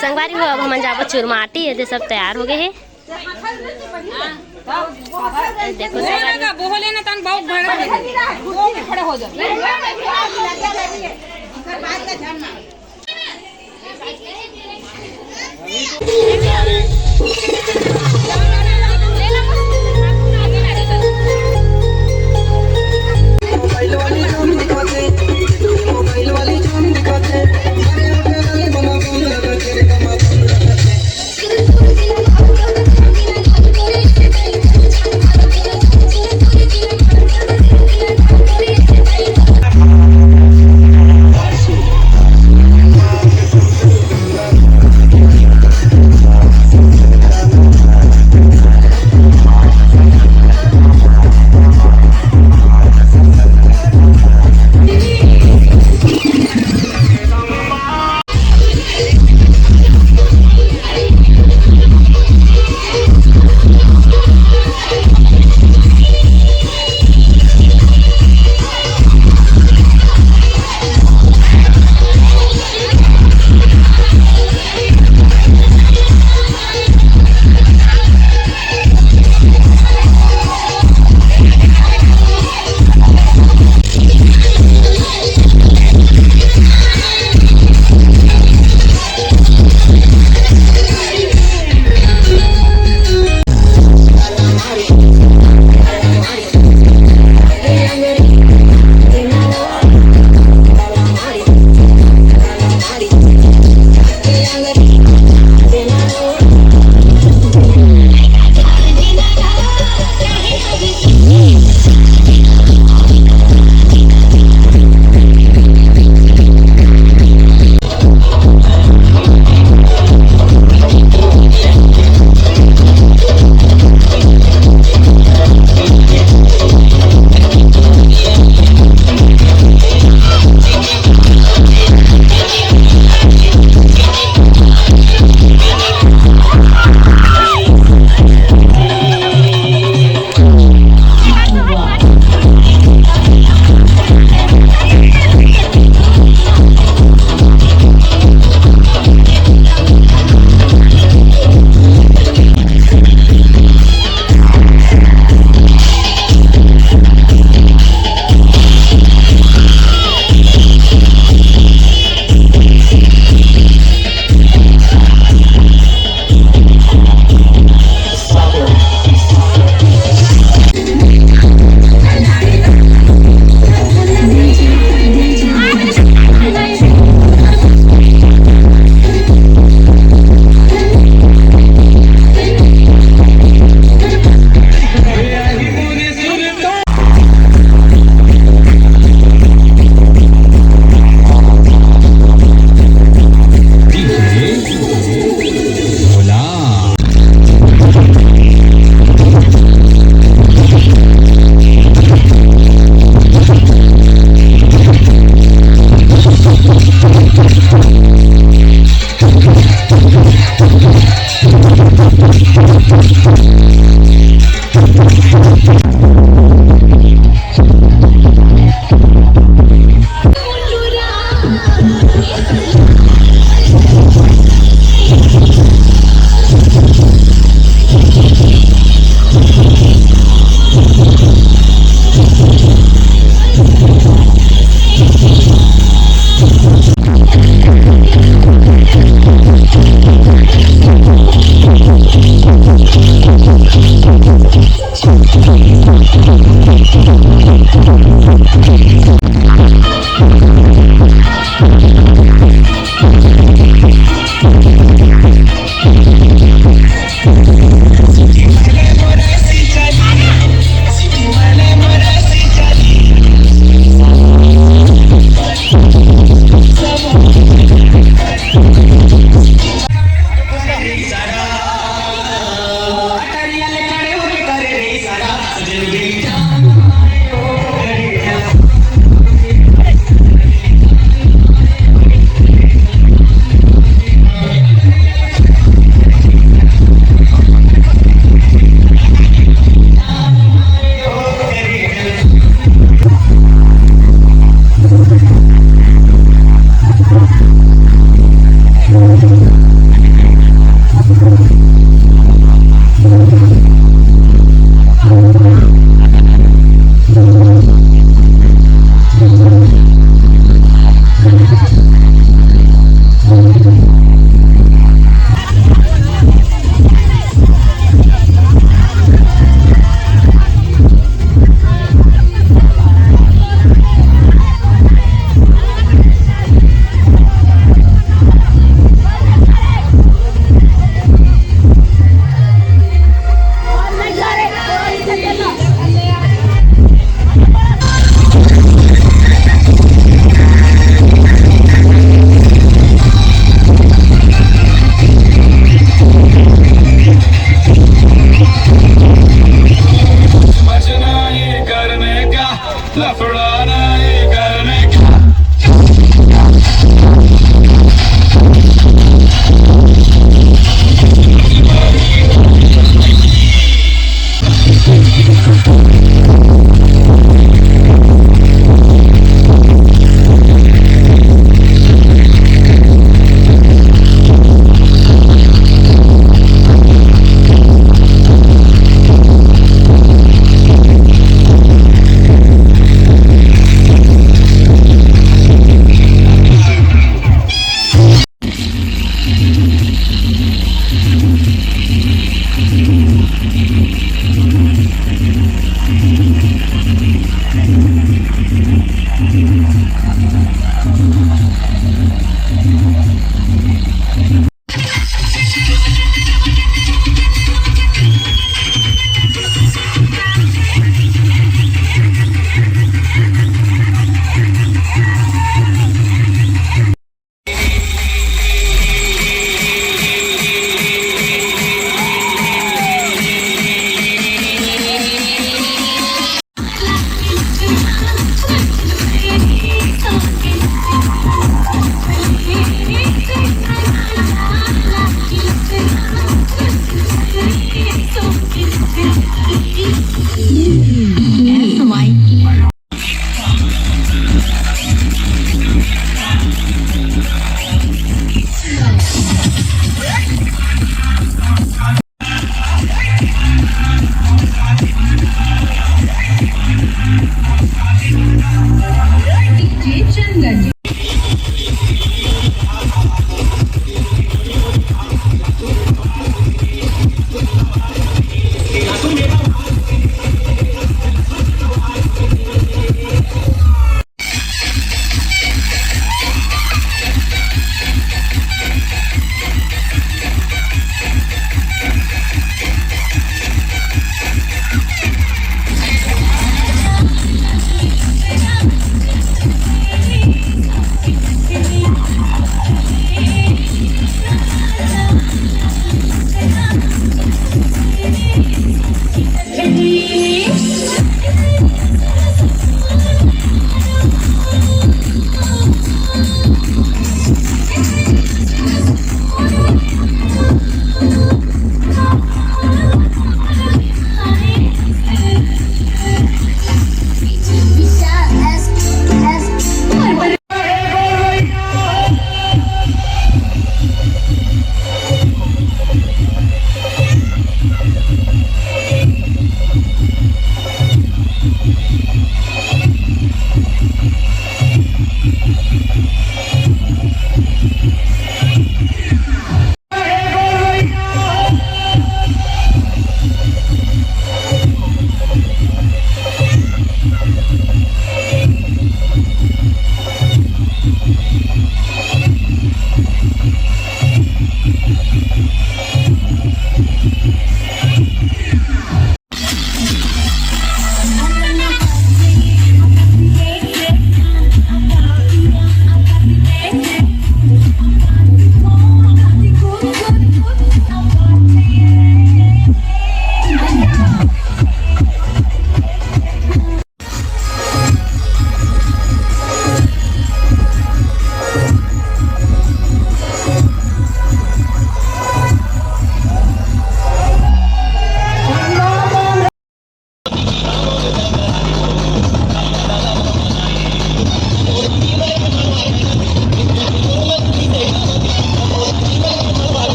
संगवारी हो अब हम जाबो चुरमाटी ये सब तैयार हो गए हैं। देखो संगवारी ना तन बहुत खड़े हो जा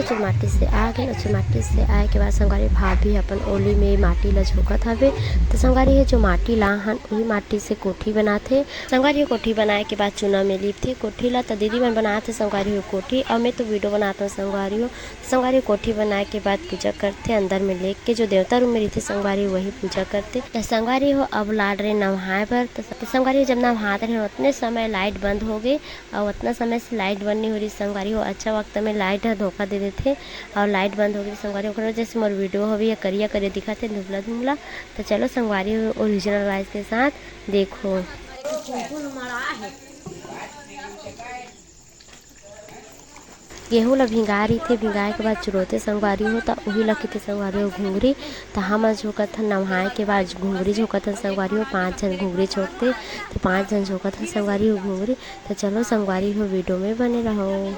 संगवारी माटी से आ गए माटी से आए के बाद संगवारी भाभी अपन ओली में माटी ला झोकत हवे। तो संगवारी है जो माटी ला हन वही माटी से कोठी बनाथे। संगवारी कोठी बनाए के बाद चूना में लिपथे कोठी ला। तो दीदी मन बनाथे संगवारी कोठी और मैं तो वीडियो बनाता हूँ। संगवारी कोठी बनाए के बाद पूजा करते अंदर में ले के जो देवता रूम में रहते संगवारी वही पूजा करते। तो संगवारी हो अब लाड रहे नहाए पर। तो संगवारी जब नहाते रहे उतने समय लाइट बंद हो गई और उतना समय से लाइट बंद नहीं हो रही। संगवारी हो अच्छा वक्त में लाइट धोखा दे देते और लाइट बंद हो गई। संगवारी ओकर वजह से मोर वीडियो हो भी या करिया करे दिखाते धुबला धुबला। तो चलो संगवारी ओरिजिनल वॉइस के साथ देखो। गेहूँ ला भिंगा रही थे भिंगाए के बाद चुरोते संगवारी हो। तो वही लगी थे संगवारी हो घुंघरी। तो हम झोंकत हन नहाए के बाद घुंघरी झोंकत हन संगवारी हो। 5 जन घुंघरी झोंकते तो 5 जन झोंकत हन संगवारी हो घुंघरी। तो चलो संगवारी हो वीडियो में बने रहो।